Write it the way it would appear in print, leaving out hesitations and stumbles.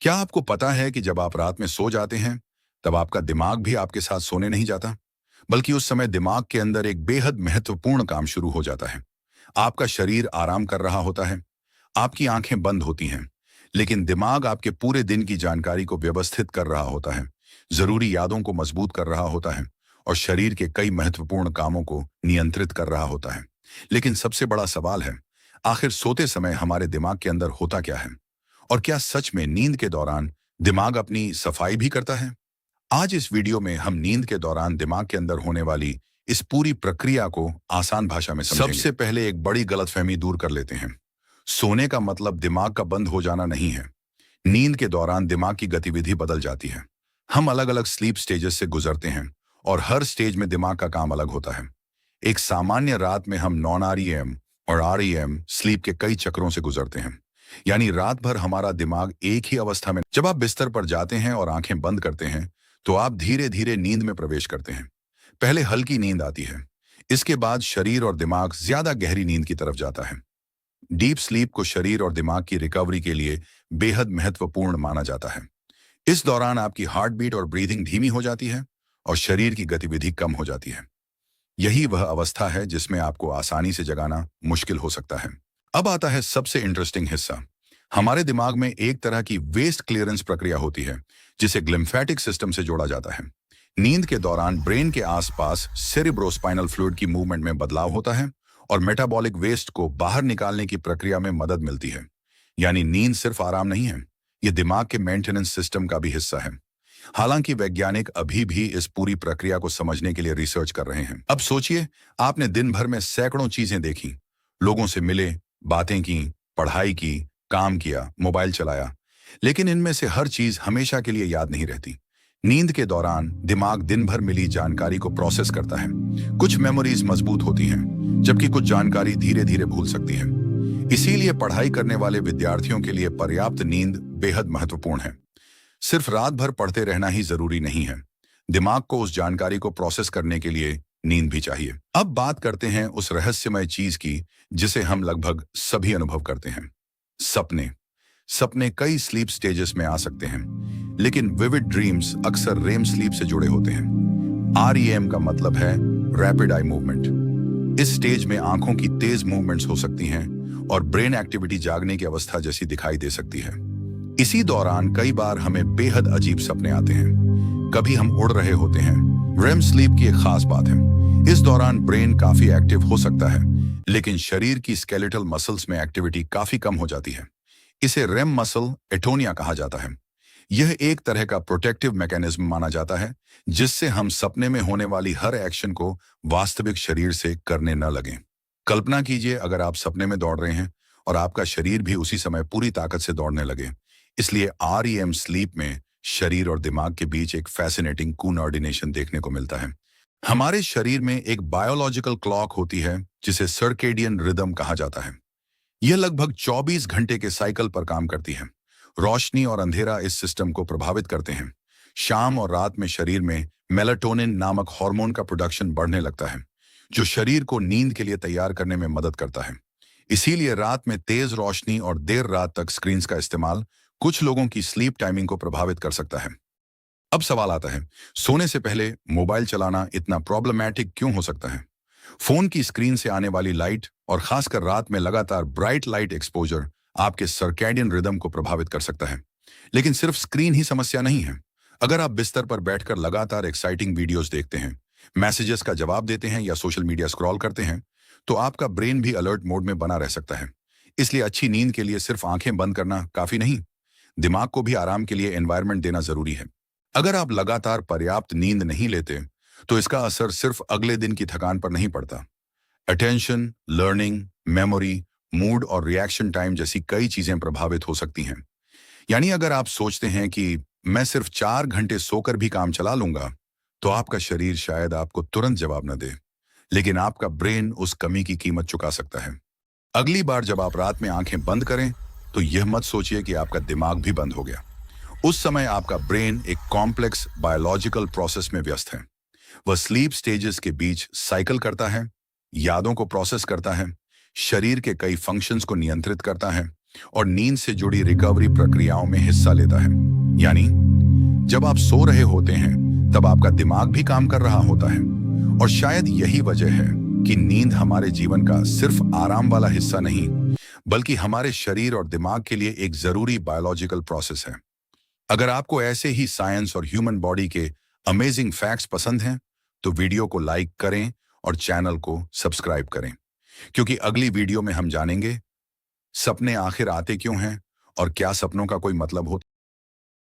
क्या आपको पता है कि जब आप रात में सो जाते हैं, तब आपका दिमाग भी आपके साथ सोने नहीं जाता, बल्कि उस समय दिमाग के अंदर एक बेहद महत्वपूर्ण काम शुरू हो जाता है। आपका शरीर आराम कर रहा होता है, आपकी आंखें बंद होती हैं, लेकिन दिमाग आपके पूरे दिन की जानकारी को व्यवस्थित कर रहा होता है, जरूरी यादों को मजबूत कर रहा होता है और शरीर के कई महत्वपूर्ण कामों को नियंत्रित कर रहा होता है। लेकिन सबसे बड़ा सवाल है, आखिर सोते समय हमारे दिमाग के अंदर होता क्या है? और क्या सच में नींद के दौरान दिमाग अपनी सफाई भी करता है? आज इस वीडियो में हम नींद के दौरान दिमाग के अंदर होने वाली इस पूरी प्रक्रिया को आसान भाषा में समझेंगे। सबसे पहले एक बड़ी गलतफहमी दूर कर लेते हैं। सोने का मतलब दिमाग का बंद हो जाना नहीं है। नींद के दौरान दिमाग की गतिविधि बदल जाती है। हम अलग अलग स्लीप स्टेजेस से गुजरते हैं और हर स्टेज में दिमाग का काम अलग होता है। एक सामान्य रात में हम नॉन आरईएम और आरईएम स्लीप के कई चक्रों से गुजरते हैं। यानी रात भर हमारा दिमाग एक ही अवस्था में। जब आप बिस्तर पर जाते हैं और आंखें बंद करते हैं, तो आप धीरे धीरे नींद में प्रवेश करते हैं। पहले हल्की नींद आती है, इसके बाद शरीर और दिमाग ज्यादा गहरी नींद की तरफ जाता है। डीप स्लीप को शरीर और दिमाग की रिकवरी के लिए बेहद महत्वपूर्ण माना जाता है। इस दौरान आपकी हार्ट बीट और ब्रीदिंग धीमी हो जाती है और शरीर की गतिविधि कम हो जाती है। यही वह अवस्था है जिसमें आपको आसानी से जगाना मुश्किल हो सकता है। अब आता है सबसे इंटरेस्टिंग हिस्सा। हमारे दिमाग में एक तरह की वेस्ट क्लियरेंस प्रक्रिया होती है, जिसे ग्लिम्फेटिक सिस्टम से जोड़ा जाता है। नींद के दौरान ब्रेन के आसपास सेरिब्रोस्पाइनल फ्लूइड की मूवमेंट में बदलाव होता है और मेटाबॉलिक वेस्ट को बाहर निकालने की प्रक्रिया में मदद मिलती है। यानी नींद सिर्फ आराम नहीं है, यह दिमाग के मेंटेनेंस सिस्टम का भी हिस्सा है। हालांकि वैज्ञानिक अभी भी इस पूरी प्रक्रिया को समझने के लिए रिसर्च कर रहे हैं। अब सोचिए, आपने दिन भर में सैकड़ों चीजें देखी, लोगों से मिले, बातें की, पढ़ाई की, काम किया, मोबाइल चलाया, लेकिन इनमें से हर चीज हमेशा के लिए याद नहीं रहती। नींद के दौरान दिमाग दिन भर मिली जानकारी को प्रोसेस करता है। कुछ मेमोरीज मजबूत होती हैं, जबकि कुछ जानकारी धीरे धीरे भूल सकती है। इसीलिए पढ़ाई करने वाले विद्यार्थियों के लिए पर्याप्त नींद बेहद महत्वपूर्ण है। सिर्फ रात भर पढ़ते रहना ही जरूरी नहीं है, दिमाग को उस जानकारी को प्रोसेस करने के लिए नींद भी चाहिए। अब बात करते हैं उस रहस्यमय चीज की जिसे हम लगभग सभी अनुभव करते हैं, सपने। सपने कई स्लीप स्टेजेस में आ सकते हैं, लेकिन विविड ड्रीम्स अक्सर रेम स्लीप से जुड़े होते हैं। आरईएम का मतलब है रैपिड आई मूवमेंट। इस स्टेज में आंखों की तेज मूवमेंट्स हो सकती हैं और ब्रेन एक्टिविटी जागने की अवस्था जैसी दिखाई दे सकती है। इसी दौरान कई बार हमें बेहद अजीब सपने आते हैं। कभी हम उड़ रहे होते हैं। रेम स्लीप की एक खास बात है, इस दौरान ब्रेन काफी एक्टिव हो सकता है, लेकिन शरीर की स्केलेटल मसल्स में एक्टिविटी काफी कम हो जाती है। इसे रेम मसल एटोनिया कहा जाता है। यह एक तरह का प्रोटेक्टिव मैकेनिज्म माना जाता है, जिससे हम सपने में होने वाली हर एक्शन को वास्तविक शरीर से करने न लगें। कल्पना कीजिए, अगर आप सपने में दौड़ रहे हैं और आपका शरीर भी उसी समय पूरी ताकत से दौड़ने लगे। इसलिए आरईएम स्लीप में शरीर और दिमाग के बीच एक फैसिनेटिंग कोऑर्डिनेशन देखने को मिलता है। हमारे शरीर में एक बायोलॉजिकल क्लॉक होती है, जिसे सर्केडियन रिदम कहा जाता है। यह लगभग 24 घंटे के साइकिल पर काम करती है। रोशनी और अंधेरा इस सिस्टम को प्रभावित करते हैं। शाम और रात में शरीर में मेलाटोनिन नामक हार्मोन का प्रोडक्शन बढ़ने लगता है, जो शरीर को नींद के लिए तैयार करने में मदद करता है। इसीलिए रात में तेज रोशनी और देर रात तक स्क्रीन्स का इस्तेमाल कुछ लोगों की स्लीप टाइमिंग को प्रभावित कर सकता है। अब सवाल आता है, सोने से पहले मोबाइल चलाना इतना प्रॉब्लमैटिक क्यों हो सकता है? फोन की स्क्रीन से आने वाली लाइट और खासकर रात में लगातार ब्राइट लाइट एक्सपोजर आपके सर्कैडियन रिदम को प्रभावित कर सकता है। लेकिन सिर्फ स्क्रीन ही समस्या नहीं है। अगर आप बिस्तर पर बैठकर लगातार एक्साइटिंग वीडियोस देखते हैं, मैसेजेस का जवाब देते हैं या सोशल मीडिया स्क्रॉल करते हैं, तो आपका ब्रेन भी अलर्ट मोड में बना रह सकता है। इसलिए अच्छी नींद के लिए सिर्फ आंखें बंद करना काफी नहीं, दिमाग को भी आराम के लिए एनवायरनमेंट देना जरूरी है। अगर आप लगातार पर्याप्त नींद नहीं लेते, तो इसका असर सिर्फ अगले दिन की थकान पर नहीं पड़ता। अटेंशन, लर्निंग, मेमोरी, मूड और रिएक्शन टाइम जैसी कई चीजें प्रभावित हो सकती हैं। यानी अगर आप सोचते हैं कि मैं सिर्फ 4 घंटे सोकर भी काम चला लूंगा, तो आपका शरीर शायद आपको तुरंत जवाब न दे, लेकिन आपका ब्रेन उस कमी की कीमत चुका सकता है। अगली बार जब आप रात में आंखें बंद करें, तो यह मत सोचिए कि आपका दिमाग भी बंद हो गया। उस समय आपका ब्रेन एक कॉम्प्लेक्स बायोलॉजिकल प्रोसेस में व्यस्त है। वह स्लीप स्टेजेस के बीच साइकिल करता है, यादों को प्रोसेस करता है, शरीर के कई फंक्शंस को नियंत्रित करता है और नींद से जुड़ी रिकवरी प्रक्रियाओं में हिस्सा लेता है। यानी जब आप सो रहे होते हैं तब आपका दिमाग भी काम कर रहा होता है। और शायद यही वजह है कि नींद हमारे जीवन का सिर्फ आराम वाला हिस्सा नहीं, बल्कि हमारे शरीर और दिमाग के लिए एक जरूरी बायोलॉजिकल प्रोसेस है। अगर आपको ऐसे ही साइंस और ह्यूमन बॉडी के अमेजिंग फैक्ट्स पसंद हैं, तो वीडियो को लाइक करें और चैनल को सब्सक्राइब करें, क्योंकि अगली वीडियो में हम जानेंगे सपने आखिर आते क्यों हैं और क्या सपनों का कोई मतलब होता है।